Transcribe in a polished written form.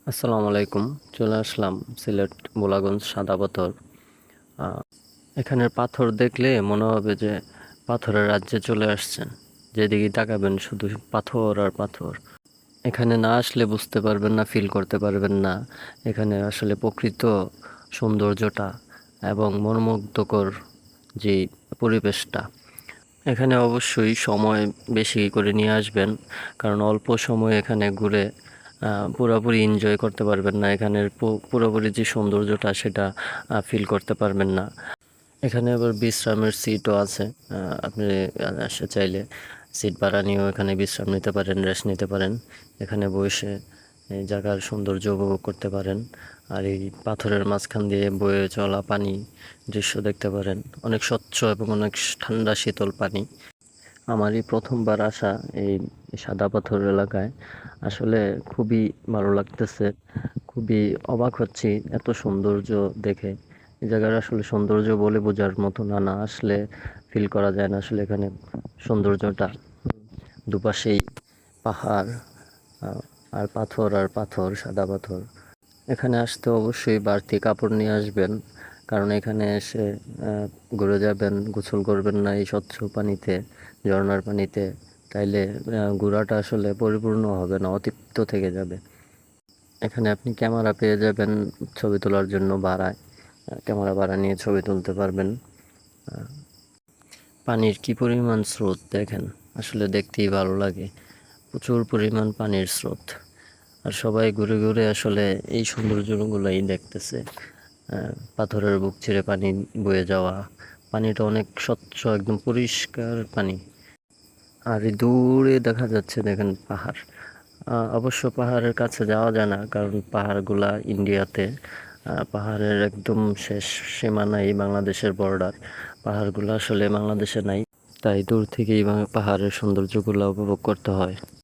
আসসালামু আলাইকুম। চলে আসলাম সিলেট বোলাগঞ্জ সাদা পাথর। আহ, এখানের পাথর দেখলে মনে হবে যে পাথরের রাজ্যে চলে আসছেন। যেদিকে তাকাবেন শুধু পাথর আর পাথর। এখানে না আসলে বুঝতে পারবেন না, ফিল করতে পারবেন না এখানে আসলে প্রকৃত সৌন্দর্যটা এবং মনোমুগ্ধকর যে পরিবেশটা। এখানে অবশ্যই সময় বেশি করে নিয়ে আসবেন, কারণ অল্প সময় এখানে ঘুরে পুরোপুরি এনজয় করতে পারবেন না। এখানের পুরোপুরি যে সৌন্দর্যটা সেটা ফিল করতে পারবেন না। এখানে আবার বিশ্রামের সিটও আছে। আপনি আসে চাইলে সিট ভাড়া নিয়েও এখানে বিশ্রাম নিতে পারেন, রেস্ট নিতে পারেন। এখানে বসে এই জায়গার সৌন্দর্য উপভোগ করতে পারেন। আর এই পাথরের মাঝখান দিয়ে বয়ে চলা পানি দৃশ্য দেখতে পারেন। অনেক স্বচ্ছ এবং অনেক ঠান্ডা শীতল পানি। আমারই প্রথমবার আসা এই সাদা পাথর এলাকায়। আসলে খুবই ভালো লাগতেছে, খুবই অবাক হচ্ছি এত সৌন্দর্য দেখে। এই জায়গার আসলে সৌন্দর্য বলে বোঝার মতো না, না আসলে ফিল করা যায় না আসলে এখানে সৌন্দর্যটা। দুপাশেই পাহাড়, আহ, আর পাথর আর পাথর, সাদা পাথর। এখানে আসতে অবশ্যই বাড়তি কাপড় নিয়ে আসবেন, কারণ এখানে এসে ঘুরে যাবেন, গোসল করবেন না এই স্বচ্ছ পানিতে, ঝর্ণার পানিতে। তাইলে ঘোরাটা আসলে পরিপূর্ণ হবে না, অতৃপ্ত থেকে যাবে। এখানে আপনি ক্যামেরা পেয়ে যাবেন ছবি তোলার জন্য ভাড়ায়। ক্যামেরা ভাড়া নিয়ে ছবি তুলতে পারবেন। পানির কি পরিমাণ স্রোত দেখেন, আসলে দেখতেই ভালো লাগে। প্রচুর পরিমাণ পানির স্রোত। আর সবাই ঘুরে ঘুরে আসলে এই সৌন্দর্যগুলোই দেখতেছে। পাথরের বুক ছিঁড়ে পানি বয়ে যাওয়া, পানিটা অনেক স্বচ্ছ, একদম পরিষ্কার পানি। আর এই দূরে দেখা যাচ্ছে, দেখেন পাহাড়। অবশ্য পাহাড়ের কাছে যাওয়া যায় না, কারণ পাহাড়গুলা ইন্ডিয়াতে। পাহাড়ের একদম শেষ সীমানায় বাংলাদেশের বর্ডার। পাহাড়গুলো আসলে বাংলাদেশে নাই, তাই দূর থেকেই পাহাড়ের সৌন্দর্যগুলো উপভোগ করতে হয়।